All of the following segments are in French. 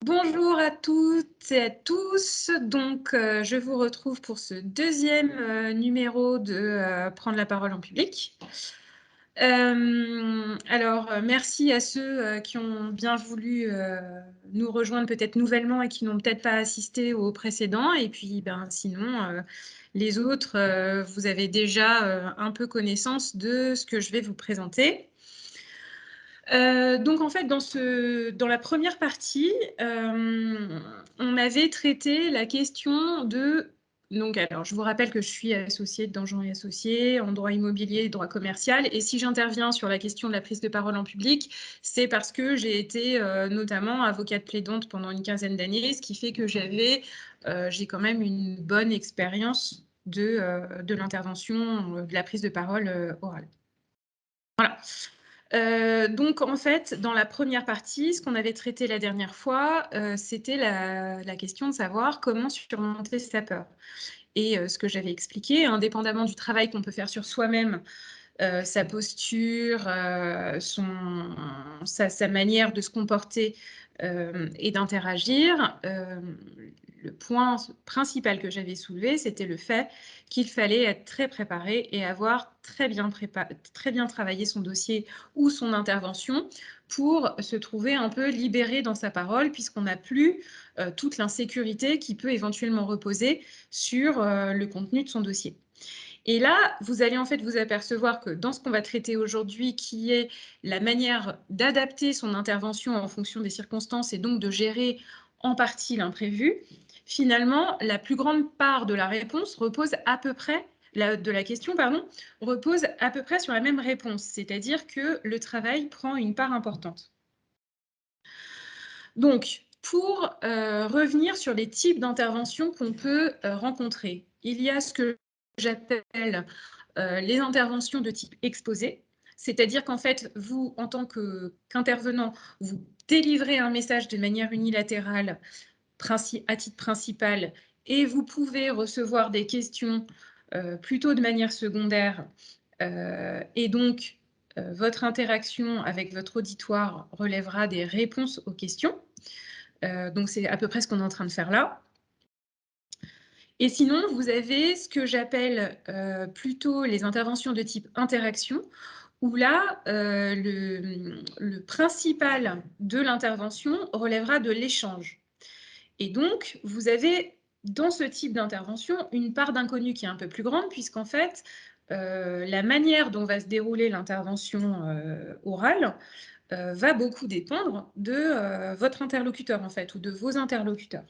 Bonjour à toutes et à tous. Donc, je vous retrouve pour ce deuxième numéro de Prendre la parole en public. Merci à ceux qui ont bien voulu nous rejoindre peut-être nouvellement et qui n'ont peut-être pas assisté au précédent. Et puis, sinon, les autres, vous avez déjà un peu connaissance de ce que je vais vous présenter. Donc en fait, dans la première partie, on avait traité la question de... Donc alors, je vous rappelle que je suis associée de Dangean et Associés en droit immobilier et droit commercial. Et si j'interviens sur la question de la prise de parole en public, c'est parce que j'ai été notamment avocate plaidante pendant une quinzaine d'années, ce qui fait que j'ai quand même une bonne expérience de l'intervention, de la prise de parole orale. Voilà. Donc, en fait, dans la première partie, ce qu'on avait traité la dernière fois, c'était la question de savoir comment surmonter sa peur. Et ce que j'avais expliqué, indépendamment du travail qu'on peut faire sur soi-même, sa posture, sa manière de se comporter et d'interagir, le point principal que j'avais soulevé, c'était le fait qu'il fallait être très préparé et avoir très bien travaillé son dossier ou son intervention pour se trouver un peu libéré dans sa parole, puisqu'on n'a plus toute l'insécurité qui peut éventuellement reposer sur le contenu de son dossier. Et là, vous allez en fait vous apercevoir que dans ce qu'on va traiter aujourd'hui, qui est la manière d'adapter son intervention en fonction des circonstances et donc de gérer en partie l'imprévu, finalement, la plus grande part de la réponse repose à peu près de la question, repose à peu près sur la même réponse, c'est-à-dire que le travail prend une part importante. Donc, pour revenir sur les types d'interventions qu'on peut rencontrer, il y a ce que j'appelle les interventions de type exposé, c'est-à-dire qu'en fait, vous, en tant qu'intervenant, vous délivrez un message de manière unilatérale à titre principal et vous pouvez recevoir des questions plutôt de manière secondaire et donc votre interaction avec votre auditoire relèvera des réponses aux questions. Donc c'est à peu près ce qu'on est en train de faire là. Et sinon, vous avez ce que j'appelle plutôt les interventions de type interaction, où là, le principal de l'intervention relèvera de l'échange. Et donc, vous avez dans ce type d'intervention une part d'inconnu qui est un peu plus grande, puisqu'en fait, la manière dont va se dérouler l'intervention orale va beaucoup dépendre de votre interlocuteur, en fait, ou de vos interlocuteurs.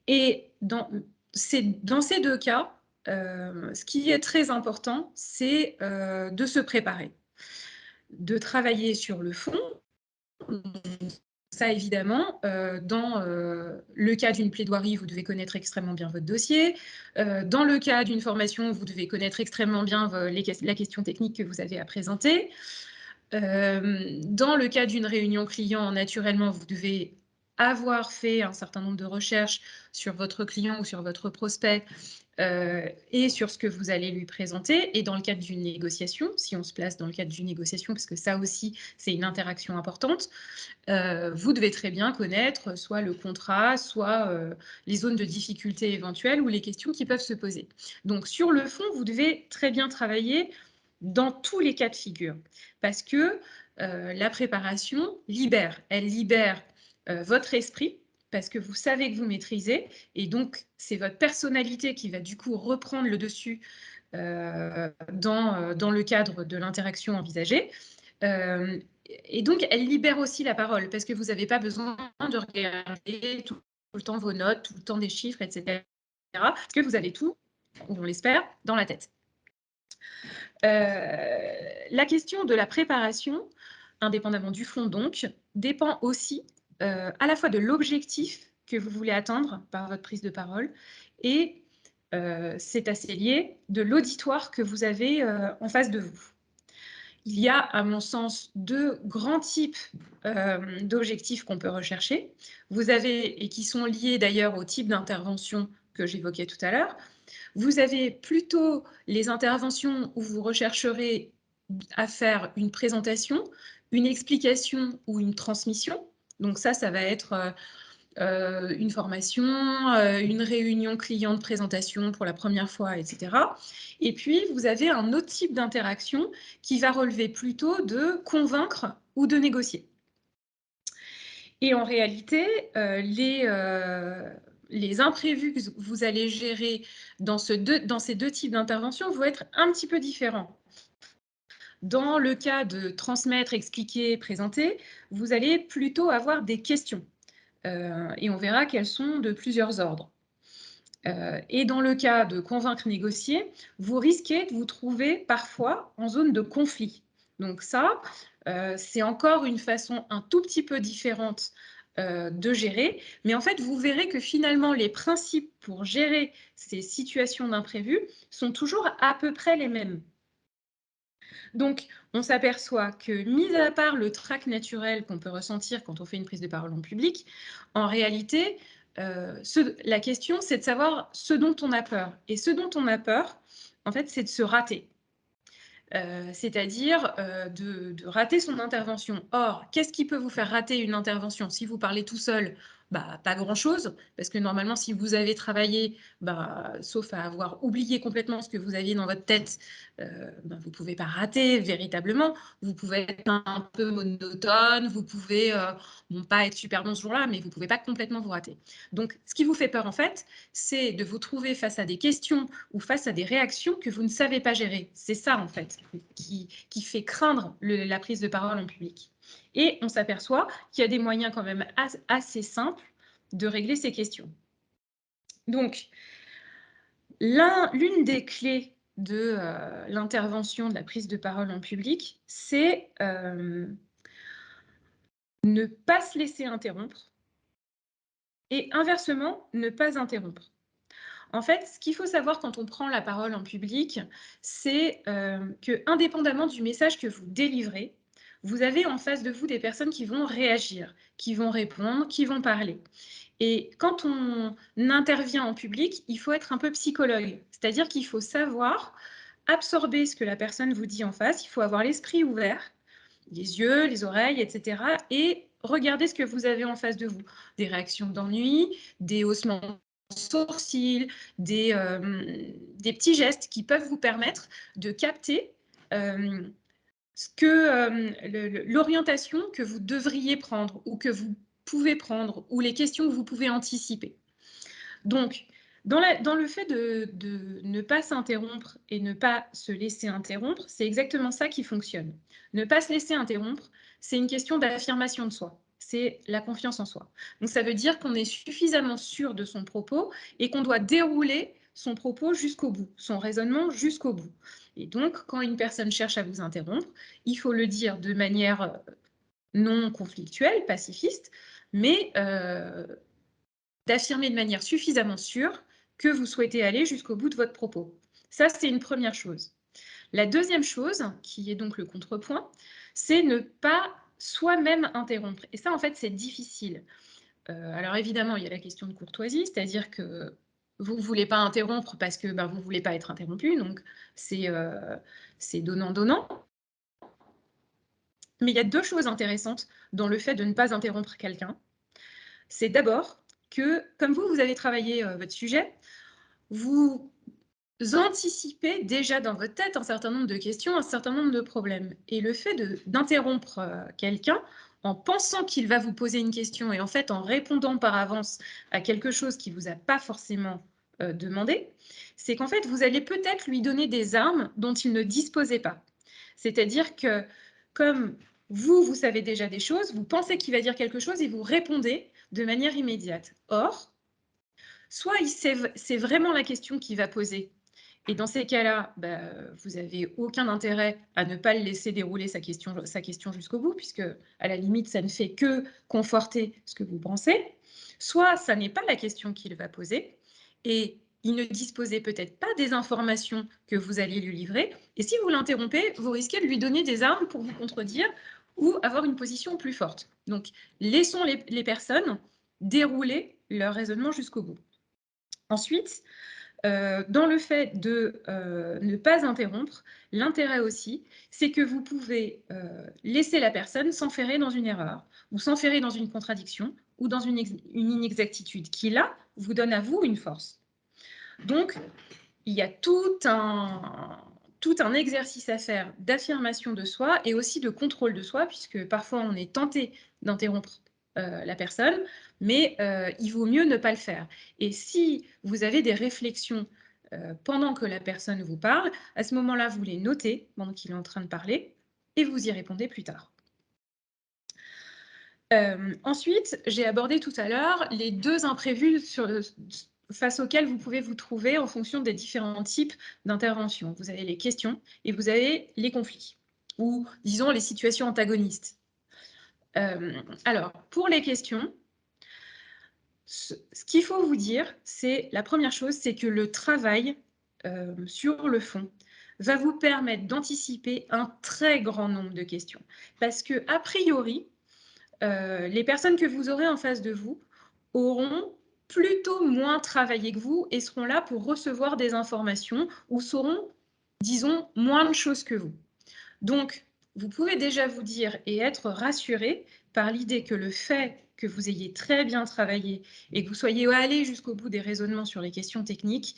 Et dans ces deux cas, ce qui est très important, c'est de se préparer, de travailler sur le fond. Ça, évidemment, dans le cas d'une plaidoirie, vous devez connaître extrêmement bien votre dossier. Dans le cas d'une formation, vous devez connaître extrêmement bien la question technique que vous avez à présenter. Dans le cas d'une réunion client, naturellement, vous devez avoir fait un certain nombre de recherches sur votre client ou sur votre prospect et sur ce que vous allez lui présenter. Et dans le cadre d'une négociation, si on se place dans le cadre d'une négociation, parce que ça aussi, c'est une interaction importante, vous devez très bien connaître soit le contrat, soit les zones de difficulté éventuelles ou les questions qui peuvent se poser. Donc, sur le fond, vous devez très bien travailler dans tous les cas de figure, parce que la préparation libère. Elle libère votre esprit, parce que vous savez que vous maîtrisez, et donc c'est votre personnalité qui va du coup reprendre le dessus dans le cadre de l'interaction envisagée. Et donc, elle libère aussi la parole, parce que vous n'avez pas besoin de regarder tout le temps vos notes, tout le temps des chiffres, etc. Parce que vous avez tout, ou on l'espère, dans la tête. La question de la préparation, indépendamment du fond donc, dépend aussi à la fois de l'objectif que vous voulez atteindre par votre prise de parole et c'est assez lié de l'auditoire que vous avez en face de vous. Il y a, à mon sens, deux grands types d'objectifs qu'on peut rechercher. Vous avez, et qui sont liés d'ailleurs au type d'intervention que j'évoquais tout à l'heure, vous avez plutôt les interventions où vous rechercherez à faire une présentation, une explication ou une transmission. Donc ça va être une formation, une réunion client de présentation pour la première fois, etc. Et puis, vous avez un autre type d'interaction qui va relever plutôt de convaincre ou de négocier. Et en réalité, les imprévus que vous allez gérer dans ces deux types d'intervention vont être un petit peu différents. Dans le cas de transmettre, expliquer, présenter, vous allez plutôt avoir des questions. Et on verra qu'elles sont de plusieurs ordres. Et dans le cas de convaincre, négocier, vous risquez de vous trouver parfois en zone de conflit. Donc ça, c'est encore une façon un tout petit peu différente de gérer. Mais en fait, vous verrez que finalement, les principes pour gérer ces situations d'imprévu sont toujours à peu près les mêmes. Donc, on s'aperçoit que, mis à part le trac naturel qu'on peut ressentir quand on fait une prise de parole en public, en réalité, la question, c'est de savoir ce dont on a peur. Et ce dont on a peur, en fait, c'est de se rater. C'est-à-dire de rater son intervention. Or, qu'est-ce qui peut vous faire rater une intervention? Si vous parlez tout seul, pas grand-chose, parce que normalement, si vous avez travaillé, sauf à avoir oublié complètement ce que vous aviez dans votre tête, vous ne pouvez pas rater véritablement. Vous pouvez être un peu monotone, vous pouvez pas être super bon ce jour-là, mais vous ne pouvez pas complètement vous rater. Donc, ce qui vous fait peur, en fait, c'est de vous trouver face à des questions ou face à des réactions que vous ne savez pas gérer. C'est ça, en fait, qui fait craindre la prise de parole en public. Et on s'aperçoit qu'il y a des moyens quand même assez simples de régler ces questions. Donc, l'une des clés de l'intervention, de la prise de parole en public, c'est ne pas se laisser interrompre et inversement, ne pas interrompre. En fait, ce qu'il faut savoir quand on prend la parole en public, c'est que, indépendamment du message que vous délivrez, vous avez en face de vous des personnes qui vont réagir, qui vont répondre, qui vont parler. Et quand on intervient en public, il faut être un peu psychologue, c'est-à-dire qu'il faut savoir absorber ce que la personne vous dit en face, il faut avoir l'esprit ouvert, les yeux, les oreilles, etc. et regarder ce que vous avez en face de vous. Des réactions d'ennui, des haussements de sourcils, des petits gestes qui peuvent vous permettre de capter l'orientation que vous devriez prendre ou que vous pouvez prendre ou les questions que vous pouvez anticiper. Donc, dans le fait de ne pas s'interrompre et ne pas se laisser interrompre, c'est exactement ça qui fonctionne. Ne pas se laisser interrompre, c'est une question d'affirmation de soi. C'est la confiance en soi. Donc, ça veut dire qu'on est suffisamment sûr de son propos et qu'on doit dérouler son propos jusqu'au bout, son raisonnement jusqu'au bout. Et donc, quand une personne cherche à vous interrompre, il faut le dire de manière non conflictuelle, pacifiste, mais d'affirmer de manière suffisamment sûre que vous souhaitez aller jusqu'au bout de votre propos. Ça, c'est une première chose. La deuxième chose, qui est donc le contrepoint, c'est ne pas soi-même interrompre. Et ça, en fait, c'est difficile. Alors évidemment, il y a la question de courtoisie, c'est-à-dire que vous ne voulez pas interrompre parce que vous ne voulez pas être interrompu, donc c'est donnant-donnant. Mais il y a deux choses intéressantes dans le fait de ne pas interrompre quelqu'un. C'est d'abord que, comme vous avez travaillé votre sujet, vous anticipez déjà dans votre tête un certain nombre de questions, un certain nombre de problèmes. Et le fait d'interrompre quelqu'un en pensant qu'il va vous poser une question et en fait en répondant par avance à quelque chose qu'il ne vous a pas forcément demandé, c'est qu'en fait, vous allez peut-être lui donner des armes dont il ne disposait pas. C'est-à-dire que comme vous savez déjà des choses, vous pensez qu'il va dire quelque chose et vous répondez de manière immédiate. Or, soit c'est vraiment la question qu'il va poser. Et dans ces cas-là, vous n'avez aucun intérêt à ne pas le laisser dérouler sa question jusqu'au bout, puisque à la limite, ça ne fait que conforter ce que vous pensez. Soit ça n'est pas la question qu'il va poser, et il ne disposait peut-être pas des informations que vous alliez lui livrer. Et si vous l'interrompez, vous risquez de lui donner des armes pour vous contredire ou avoir une position plus forte. Donc, laissons les personnes dérouler leur raisonnement jusqu'au bout. Ensuite, Dans le fait de ne pas interrompre, l'intérêt aussi, c'est que vous pouvez laisser la personne s'enferrer dans une erreur ou s'enferrer dans une contradiction ou dans une inexactitude qui, là, vous donne à vous une force. Donc, il y a tout un exercice à faire d'affirmation de soi et aussi de contrôle de soi, puisque parfois on est tenté d'interrompre la personne, mais il vaut mieux ne pas le faire. Et si vous avez des réflexions pendant que la personne vous parle, à ce moment-là, vous les notez pendant qu'il est en train de parler et vous y répondez plus tard. Ensuite, j'ai abordé tout à l'heure les 2 imprévus face auxquels vous pouvez vous trouver en fonction des différents types d'interventions. Vous avez les questions et vous avez les conflits, ou disons les situations antagonistes. Alors, pour les questions, ce qu'il faut vous dire, c'est la première chose, c'est que le travail sur le fond va vous permettre d'anticiper un très grand nombre de questions. Parce que, a priori, les personnes que vous aurez en face de vous auront plutôt moins travaillé que vous et seront là pour recevoir des informations ou sauront, disons, moins de choses que vous. Donc, vous pouvez déjà vous dire et être rassuré par l'idée que le fait que vous ayez très bien travaillé et que vous soyez allé jusqu'au bout des raisonnements sur les questions techniques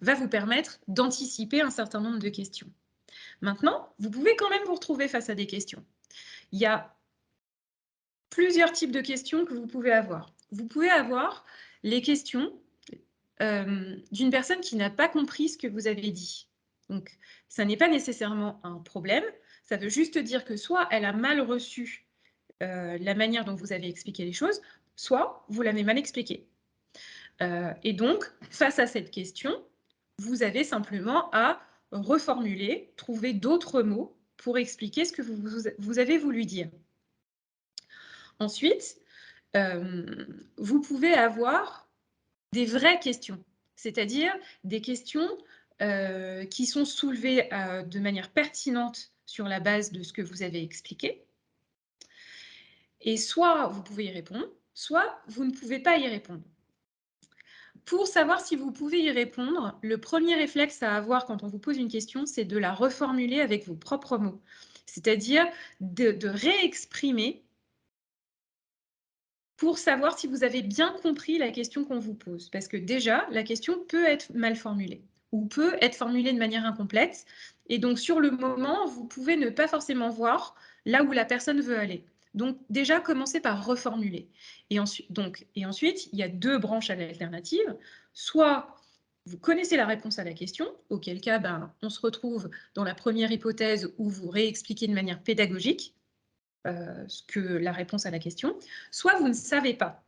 va vous permettre d'anticiper un certain nombre de questions. Maintenant, vous pouvez quand même vous retrouver face à des questions. Il y a plusieurs types de questions que vous pouvez avoir. Vous pouvez avoir les questions d'une personne qui n'a pas compris ce que vous avez dit. Donc, ça n'est pas nécessairement un problème. Ça veut juste dire que soit elle a mal reçu la manière dont vous avez expliqué les choses, soit vous l'avez mal expliqué. Et donc, face à cette question, vous avez simplement à reformuler, trouver d'autres mots pour expliquer ce que vous avez voulu dire. Ensuite, vous pouvez avoir des vraies questions, c'est-à-dire des questions qui sont soulevées de manière pertinente sur la base de ce que vous avez expliqué. Et soit vous pouvez y répondre, soit vous ne pouvez pas y répondre. Pour savoir si vous pouvez y répondre, le premier réflexe à avoir quand on vous pose une question, c'est de la reformuler avec vos propres mots. C'est-à-dire de réexprimer pour savoir si vous avez bien compris la question qu'on vous pose. Parce que déjà, la question peut être mal formulée ou peut être formulée de manière incomplète. Et donc, sur le moment, vous pouvez ne pas forcément voir là où la personne veut aller. Donc, déjà, commencez par reformuler. Et ensuite, il y a 2 branches alternatives. Soit vous connaissez la réponse à la question, auquel cas, on se retrouve dans la première hypothèse où vous réexpliquez de manière pédagogique la réponse à la question, soit vous ne savez pas.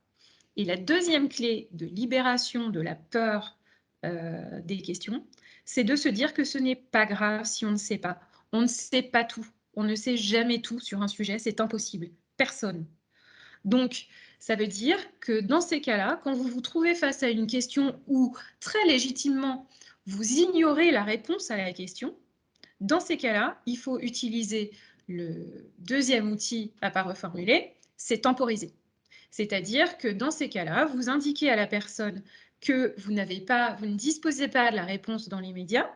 Et la deuxième clé de libération de la peur des questions, c'est de se dire que ce n'est pas grave si on ne sait pas. On ne sait pas tout. On ne sait jamais tout sur un sujet, c'est impossible. Personne. Donc, ça veut dire que dans ces cas-là, quand vous vous trouvez face à une question où, très légitimement, vous ignorez la réponse à la question, dans ces cas-là, il faut utiliser le deuxième outil à pas reformuler, c'est temporiser. C'est-à-dire que dans ces cas-là, vous indiquez à la personne que vous ne disposez pas de la réponse dans l'immédiat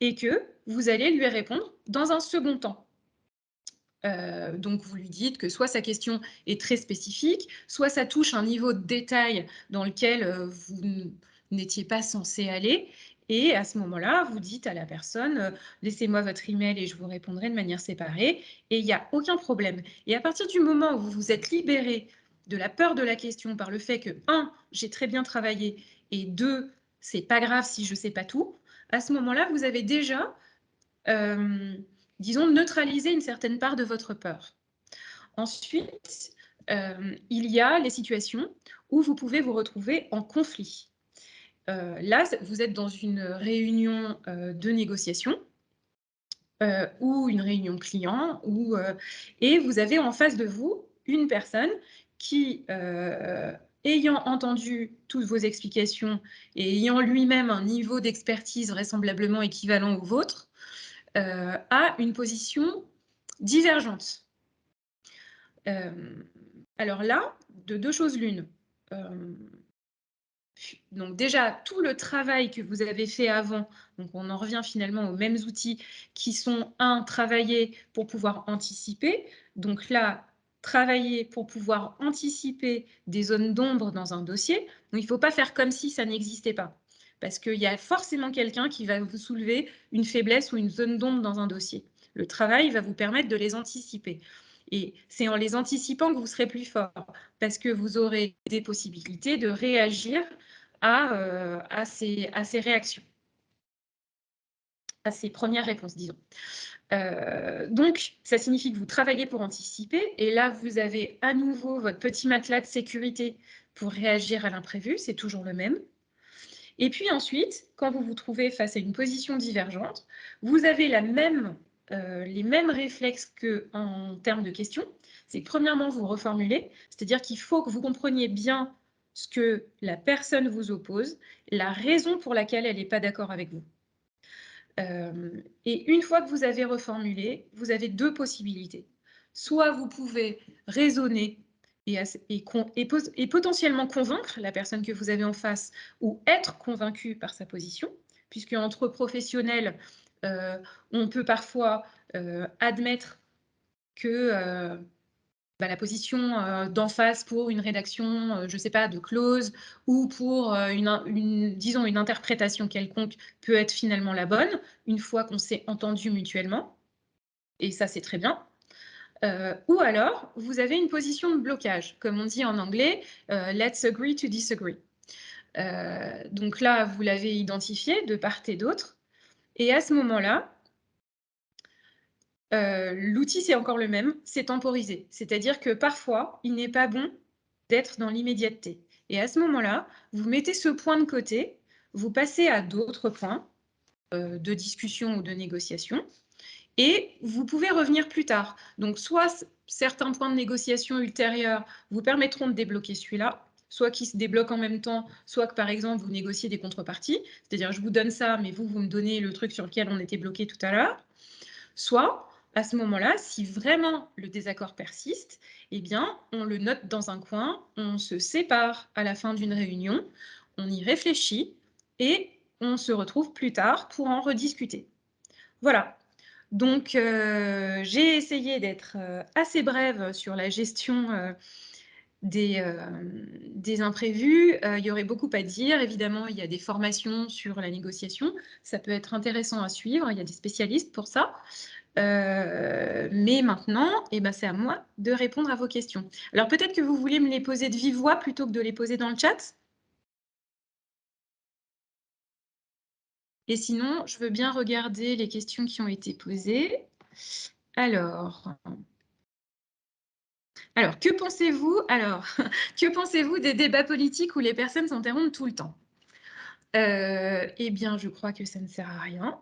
et que vous allez lui répondre dans un second temps. Donc vous lui dites que soit sa question est très spécifique, soit ça touche un niveau de détail dans lequel vous n'étiez pas censé aller. Et à ce moment-là, vous dites à la personne, laissez-moi votre email et je vous répondrai de manière séparée. Et il n'y a aucun problème. Et à partir du moment où vous vous êtes libéré de la peur de la question par le fait que, 1, j'ai très bien travaillé, et 2, c'est pas grave si je ne sais pas tout, à ce moment-là, vous avez déjà disons, neutraliser une certaine part de votre peur. Ensuite, il y a les situations où vous pouvez vous retrouver en conflit. Là, vous êtes dans une réunion de négociation ou une réunion client, et vous avez en face de vous une personne qui, ayant entendu toutes vos explications et ayant lui-même un niveau d'expertise vraisemblablement équivalent au vôtre, a une position divergente. Alors là, de 2 choses l'une. Donc déjà, tout le travail que vous avez fait avant, donc on en revient finalement aux mêmes outils qui sont, travailler pour pouvoir anticiper. Donc là, travailler pour pouvoir anticiper des zones d'ombre dans un dossier. Donc il ne faut pas faire comme si ça n'existait pas. Parce qu'il y a forcément quelqu'un qui va vous soulever une faiblesse ou une zone d'ombre dans un dossier. Le travail va vous permettre de les anticiper. Et c'est en les anticipant que vous serez plus fort, parce que vous aurez des possibilités de réagir à ces réactions, à ces premières réponses, disons. Donc, ça signifie que vous travaillez pour anticiper, et là, vous avez à nouveau votre petit matelas de sécurité pour réagir à l'imprévu, c'est toujours le même. Et puis ensuite, quand vous vous trouvez face à une position divergente, vous avez les mêmes réflexes qu'en termes de questions. C'est que premièrement, vous reformulez, c'est-à-dire qu'il faut que vous compreniez bien ce que la personne vous oppose, la raison pour laquelle elle n'est pas d'accord avec vous. Et une fois que vous avez reformulé, vous avez deux possibilités. Soit vous pouvez raisonner et potentiellement convaincre la personne que vous avez en face ou être convaincu par sa position, puisque entre professionnels, on peut parfois admettre que la position d'en face pour une rédaction, je ne sais pas, de clause ou pour disons, une interprétation quelconque peut être finalement la bonne, une fois qu'on s'est entendu mutuellement. Et ça, c'est très bien. Ou alors, vous avez une position de blocage, comme on dit en anglais, let's agree to disagree. Donc là, vous l'avez identifié de part et d'autre. Et à ce moment-là, l'outil, c'est encore le même, c'est temporiser. C'est-à-dire que parfois, il n'est pas bon d'être dans l'immédiateté. Et à ce moment-là, vous mettez ce point de côté, vous passez à d'autres points de discussion ou de négociation, et vous pouvez revenir plus tard. Donc, soit certains points de négociation ultérieurs vous permettront de débloquer celui-là, soit qui se débloque en même temps, soit que, par exemple, vous négociez des contreparties, c'est-à-dire je vous donne ça, mais vous me donnez le truc sur lequel on était bloqué tout à l'heure. Soit, à ce moment-là, si vraiment le désaccord persiste, eh bien, on le note dans un coin, on se sépare à la fin d'une réunion, on y réfléchit et on se retrouve plus tard pour en rediscuter. Voilà. Donc, j'ai essayé d'être assez brève sur la gestion des imprévus. Il y aurait beaucoup à dire. Évidemment, il y a des formations sur la négociation. Ça peut être intéressant à suivre. Il y a des spécialistes pour ça. Mais maintenant, c'est à moi de répondre à vos questions. Alors, peut-être que vous voulez me les poser de vive voix plutôt que de les poser dans le chat. Et sinon, je veux bien regarder les questions qui ont été posées. Alors, que pensez-vous que pensez-vous des débats politiques où les personnes s'interrompent tout le temps? Eh bien, je crois que ça ne sert à rien.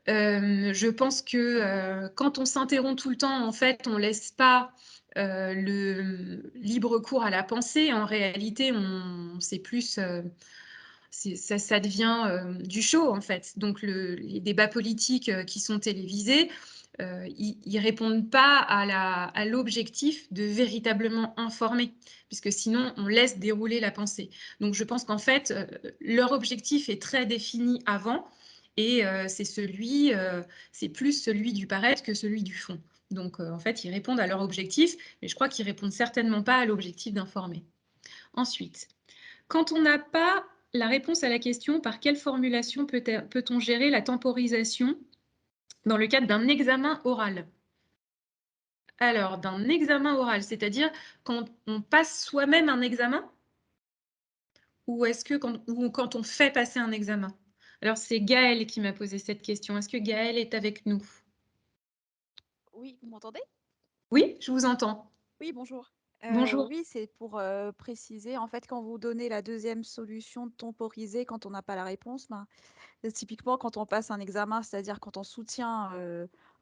Je pense que quand on s'interrompt tout le temps, en fait, on ne laisse pas le libre cours à la pensée. En réalité, c'est plus... ça devient du show, en fait. Donc, les débats politiques qui sont télévisés, ils ne répondent pas à l'objectif de véritablement informer, puisque sinon, on laisse dérouler la pensée. Donc, je pense qu'en fait, leur objectif est très défini avant, et c'est plus celui du paraître que celui du fond. Donc, en fait, ils répondent à leur objectif, mais je crois qu'ils ne répondent certainement pas à l'objectif d'informer. Ensuite, quand on n'a pas la réponse à la question par quelle formulation peut-on gérer la temporisation dans le cadre d'un examen oral? Alors, d'un examen oral, c'est-à-dire quand on passe soi-même un examen? Ou est-ce que quand on fait passer un examen? Alors, c'est Gaëlle qui m'a posé cette question. Est-ce que Gaëlle est avec nous? Oui, vous m'entendez? Oui, je vous entends. Oui, bonjour. Bonjour. Oui, c'est pour préciser, en fait, quand vous donnez la deuxième solution de temporiser quand on n'a pas la réponse, typiquement quand on passe un examen, c'est-à-dire quand on soutient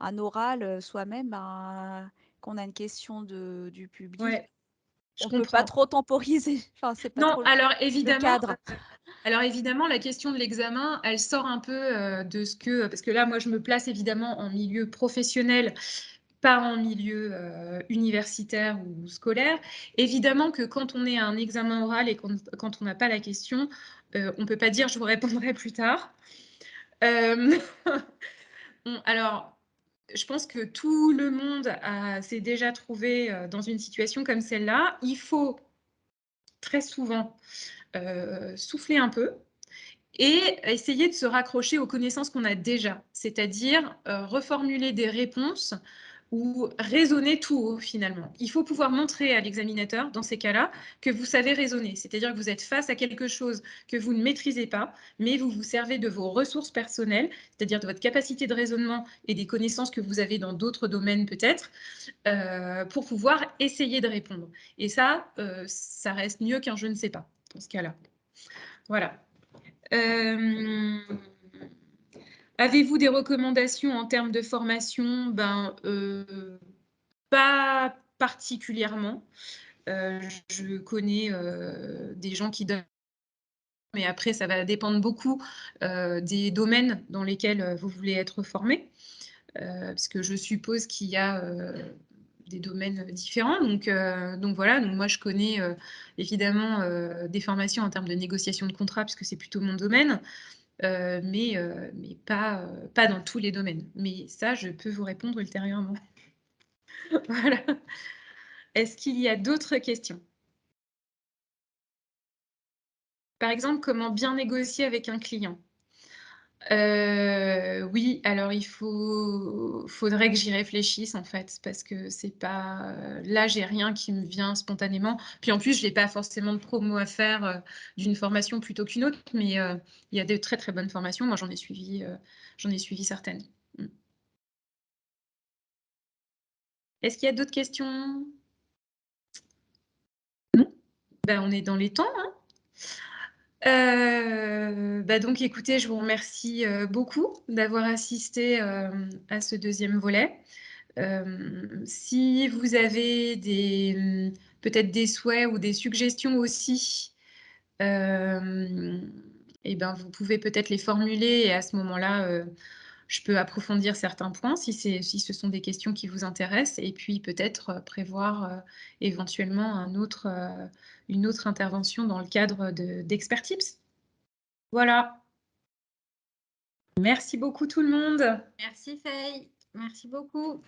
un oral soi-même, qu'on a une question du public, Ouais, je on peut pas comprends. trop temporiser. Enfin, c'est pas Non, trop alors le évidemment, cadre. la question de l'examen, elle sort un peu de ce que... Parce que là, moi, je me place évidemment en milieu professionnel. pas en milieu universitaire ou scolaire. Évidemment que quand on est à un examen oral et quand on n'a pas la question, on ne peut pas dire « je vous répondrai plus tard ». Alors, je pense que tout le monde s'est déjà trouvé dans une situation comme celle-là. Il faut très souvent souffler un peu et essayer de se raccrocher aux connaissances qu'on a déjà, c'est-à-dire reformuler des réponses ou raisonner tout haut finalement. Il faut pouvoir montrer à l'examinateur, dans ces cas-là, que vous savez raisonner, c'est-à-dire que vous êtes face à quelque chose que vous ne maîtrisez pas, mais vous vous servez de vos ressources personnelles, c'est-à-dire de votre capacité de raisonnement et des connaissances que vous avez dans d'autres domaines peut-être, pour pouvoir essayer de répondre. Et ça, ça reste mieux qu'un je ne sais pas, dans ce cas-là. Voilà. Avez-vous des recommandations en termes de formation? Pas particulièrement. Je connais des gens qui donnent, mais après, ça va dépendre beaucoup des domaines dans lesquels vous voulez être formé, parce que je suppose qu'il y a des domaines différents. Donc voilà, donc moi je connais évidemment des formations en termes de négociation de contrat, puisque c'est plutôt mon domaine, mais pas dans tous les domaines. Mais ça, je peux vous répondre ultérieurement. Voilà. Est-ce qu'il y a d'autres questions? Par exemple, comment bien négocier avec un client? Oui, alors faudrait que j'y réfléchisse en fait, parce que c'est pas là, j'ai rien qui me vient spontanément. Puis en plus, je n'ai pas forcément de promo à faire d'une formation plutôt qu'une autre, mais il y a de très très bonnes formations. Moi, j'en ai suivi certaines. Est-ce qu'il y a d'autres questions? Non? On est dans les temps, hein. Donc écoutez, je vous remercie beaucoup d'avoir assisté à ce deuxième volet. Si vous avez peut-être des souhaits ou des suggestions aussi, vous pouvez peut-être les formuler et à ce moment-là, je peux approfondir certains points si ce sont des questions qui vous intéressent et puis peut-être prévoir éventuellement une autre intervention dans le cadre d'Expert Tips. Voilà. Merci beaucoup tout le monde. Merci Faye, merci beaucoup.